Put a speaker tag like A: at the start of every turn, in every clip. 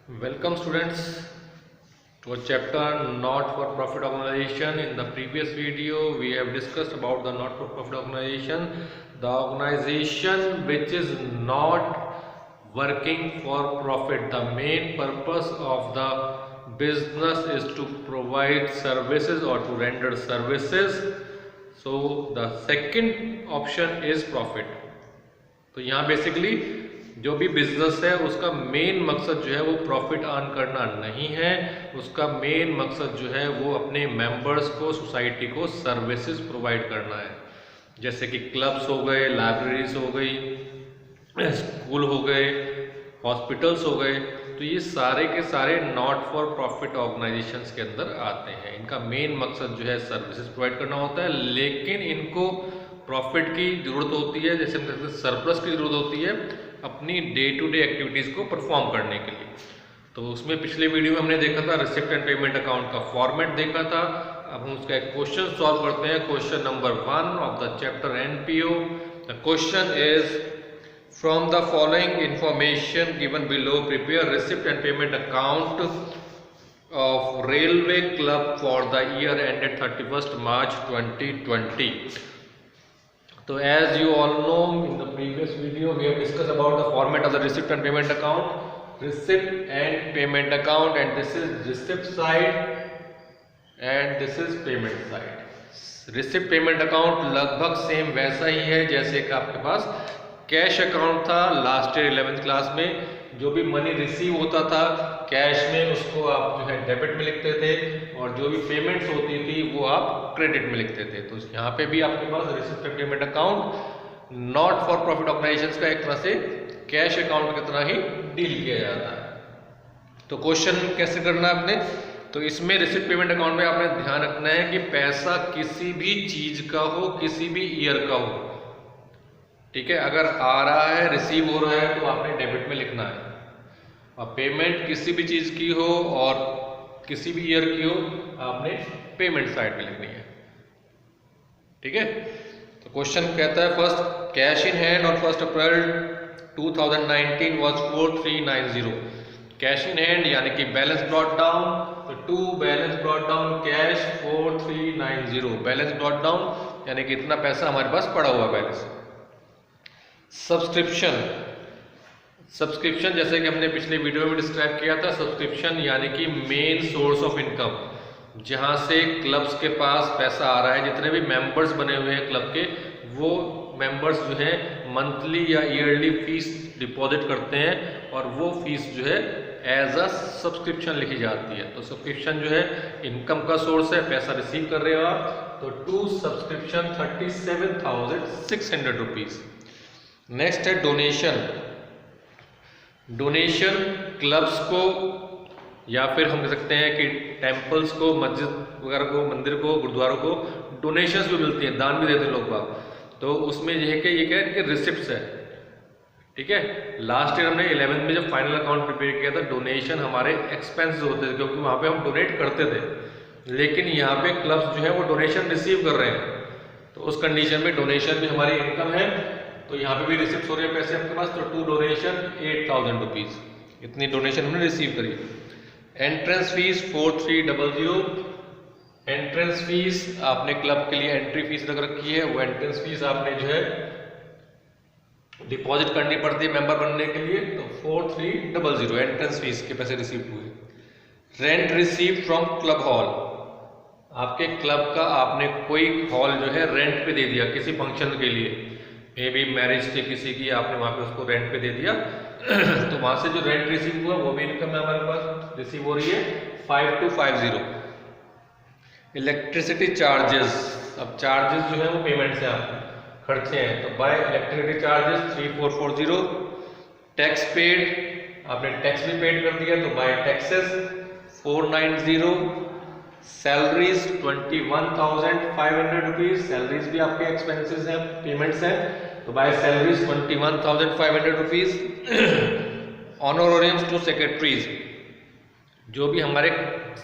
A: Welcome students to a chapter not for profit organization. In the previous video we have discussed about the not for profit organization, the organization which is not working for profit. The main purpose of the business is to provide services or to render services. So the second option is profit. तो यहाँ basically जो भी business है उसका main मकसद जो है वो प्रॉफिट अर्न करना नहीं है, उसका मेन मकसद जो है वो अपने मेंबर्स को, सोसाइटी को सर्विसेज प्रोवाइड करना है। जैसे कि क्लब्स हो गए, लाइब्रेरीज हो गई, स्कूल हो गए, हॉस्पिटल्स हो गए, तो ये सारे के सारे नॉट फॉर प्रॉफिट ऑर्गेनाइजेशंस के अंदर आते हैं। इनका मेन मकसद जो है सर्विसेज प्रोवाइड करना होता है, लेकिन इनको प्रॉफिट की ज़रूरत होती है, जैसे हम कहते हैं सरप्लस की ज़रूरत होती है अपनी डे टू डे एक्टिविटीज़ को परफॉर्म करने के लिए। तो उसमें पिछले वीडियो में हमने देखा था रिसिप्ट एंड पेमेंट अकाउंट का फॉर्मेट देखा था। अब हम उसका एक क्वेश्चन सॉल्व करते हैं। Question number 1 of the chapter NPO. The question is from the following information given below prepare receipt and payment account of railway club for the year ended 31 March 2020। So as you all know, in the previous video we have discussed about the format of the receipt and payment account, receipt and payment account, and this is receipt side and this is payment side. receipt payment account लगभग same वैसा ही है जैसे कि आपके पास cash account था last year 11th class में। जो भी मनी रिसीव होता था कैश में उसको आप जो है डेबिट में लिखते थे, और जो भी पेमेंट्स होती थी वो आप क्रेडिट में लिखते थे। तो यहाँ पे भी आपके पास receipt and payment account not for profit organisations का एक तरह से कैश अकाउंट की तरह ही डील किया जाता है। तो क्वेश्चन कैसे करना है आपने, तो इसमें रिसिप्ट पेमेंट अकाउंट में आपने ध्यान रखना है कि पैसा किसी भी चीज का हो, किसी भी ईयर का हो, ठीक है। अगर आ रहा है, रिसीव हो रहा है तो आपने डेबिट में लिखना है, और पेमेंट किसी भी चीज की हो और किसी भी ईयर की हो आपने पेमेंट साइड में लिखनी है, ठीक है। तो क्वेश्चन कहता है first cash in hand on 1 April 2019 was 4390। Cash in hand यानी कि बैलेंस ब्रॉट डाउन, तो to balance brought down cash 4390, balance brought down यानी कि इतना पैसा हमारे पास पड़ा हुआ बैलेंस। सब्सक्रिप्शन जैसे कि हमने पिछले वीडियो में डिस्क्राइब किया था, सब्सक्रिप्शन यानी कि मेन सोर्स ऑफ इनकम, जहां से क्लब्स के पास पैसा आ रहा है। जितने भी मेंबर्स बने हुए हैं क्लब के, वो मेंबर्स जो है मंथली या ईयरली फीस डिपॉजिट करते हैं, और वो फीस जो है एज अ सब्सक्रिप्शन लिखी जाती है। तो सब्सक्रिप्शन जो है इनकम का सोर्स है, पैसा रिसीव कर रहे हो आप। तो टू सब्सक्रिप्शन 37,600 रुपीज। नेक्स्ट है डोनेशन। डोनेशन क्लब्स को या फिर हम कह सकते हैं कि टेम्पल्स को, मस्जिद वगैरह को, मंदिर को, गुरुद्वारों को डोनेशंस भी मिलती हैं, दान भी देते हैं लोग बाग। तो उसमें यह है कि ये क्या है कि रिसिप्ट्स है, ठीक है। लास्ट ईयर हमने 11th में जब फाइनल अकाउंट प्रिपेयर किया था, डोनेशन हमारे एक्सपेंसेस होते थे क्योंकि वहाँ पे हम डोनेट करते थे, लेकिन यहाँ पे क्लब्स जो है वो डोनेशन रिसीव कर रहे हैं। तो उस कंडीशन में डोनेशन भी हमारी इनकम है, तो यहाँ पे भी रिसिप्ट हो रहे हैं पैसे आपके पास। तो टू डोनेशन 8,000 रुपीज, इतनी डोनेशन हमने रिसीव करी। Entrance fees 4300। एंट्रेंस फीस आपने क्लब के लिए एंट्री फीस रख रखी है, वो एंट्रेंस फीस आपने जो है डिपॉजिट करनी पड़ती है मेंबर बनने के लिए। तो 4300 एंट्रेंस फीस के पैसे रिसीव हुए। Rent receive from club hall, आपके क्लब का आपने कोई हॉल जो है रेंट पे दे दिया किसी फंक्शन के लिए, मे बी मैरिज थी किसी की, आपने वहाँ पे उसको रेंट पे दे दिया तो वहाँ से जो रेंट रिसीव हुआ वो भी इनकम है हमारे पास, रिसीव हो रही है 5250। इलेक्ट्रिसिटी चार्जेस, अब चार्जेस जो है वो पेमेंट्स हैं, आपके खर्चे हैं। तो by electricity charges 3440। Tax paid, आपने टैक्स भी पेड कर दिया, तो by taxes 490। Salaries 21,500 rupees, salaries भी आपके एक्सपेंसेस हैं, पेमेंट्स हैं, तो by salaries 21,500 rupees. Honorariums to secretaries, जो भी हमारे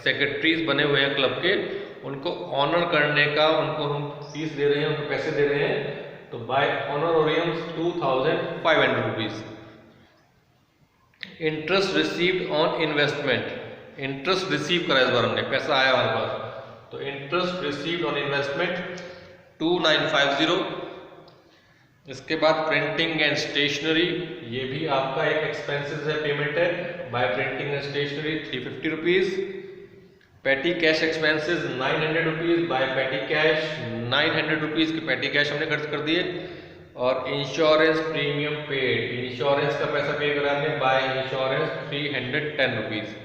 A: सेक्रेटरीज बने हुए हैं क्लब के, उनको ऑनर करने का उनको हम फीस दे रहे हैं, उनको पैसे दे रहे हैं, तो by honorariums 2,500 rupees. Interest received on investment, interest receive करा इस बार हमने, पैसा आया हमारे पास, तो इंटरेस्ट रिसीव्ड ऑन इन्वेस्टमेंट 2950। इसके बाद प्रिंटिंग एंड स्टेशनरी, ये भी आपका एक एक्सपेंसेस है, पेमेंट है, by printing and stationery 350 rupees. Petty cash expenses 900 rupees, by petty cash 900 rupees के पेटी कैश हमने खर्च कर दिए। और इंश्योरेंस प्रीमियम पेड, इंश्योरेंस का पैसा पे करा हमने, बाय इंश्योरेंस 310 रुपीज।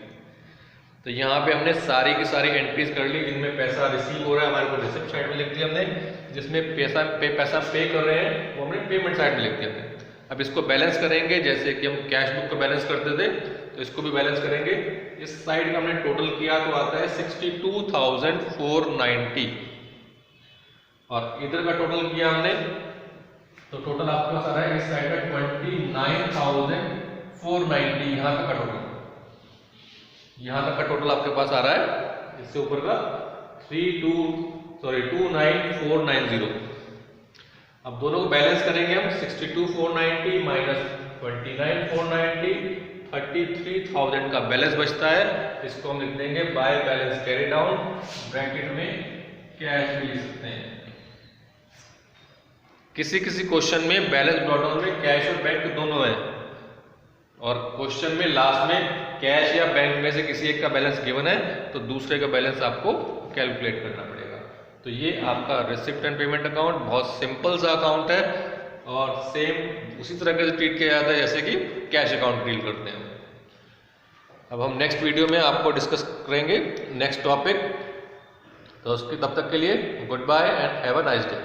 A: तो यहाँ पे हमने सारी की सारी एंट्रीज कर ली जिनमें पैसा रिसीव हो रहा है, हमारे को रिसिप्ट साइड में लिख दिया हमने, जिसमें पैसा पे कर रहे हैं वो हमने पेमेंट साइड में लिख दिया हमने। अब इसको बैलेंस करेंगे, जैसे कि हम कैश बुक को बैलेंस करते थे तो इसको भी बैलेंस करेंगे। इस साइड का हमने टोटल किया तो आता है 62,490, और इधर का टोटल किया हमने तो टोटल आपके पास आ रहा है इस साइड का 29,490, यहाँ तक का टोटल, यहाँ तक का टोटल आपके पास आ रहा है, इससे ऊपर का 29,490। अब दोनों को बैलेंस करेंगे हम, 62,490 माइनस 29,490, 33,000 का बैलेंस बचता है। इसको हम लिख देंगे by balance carry down, bracket में कैश भी लिख सकते हैं। किसी किसी क्वेश्चन में बैलेंस ब्रॉट डाउन में कैश और बैंक दोनों है, और क्वेश्चन में लास्ट में कैश या बैंक में से किसी एक का बैलेंस गिवन है तो दूसरे का बैलेंस आपको कैलकुलेट करना पड़ेगा। तो ये आपका रिसिप्ट एंड पेमेंट अकाउंट बहुत सिंपल सा अकाउंट है, और सेम उसी तरह से ट्रीट किया जाता है जैसे कि कैश अकाउंट डील करते हैं। अब हम नेक्स्ट वीडियो में आपको डिस्कस करेंगे नेक्स्ट टॉपिक, तो उसके तब तक के लिए good bye and have a nice day.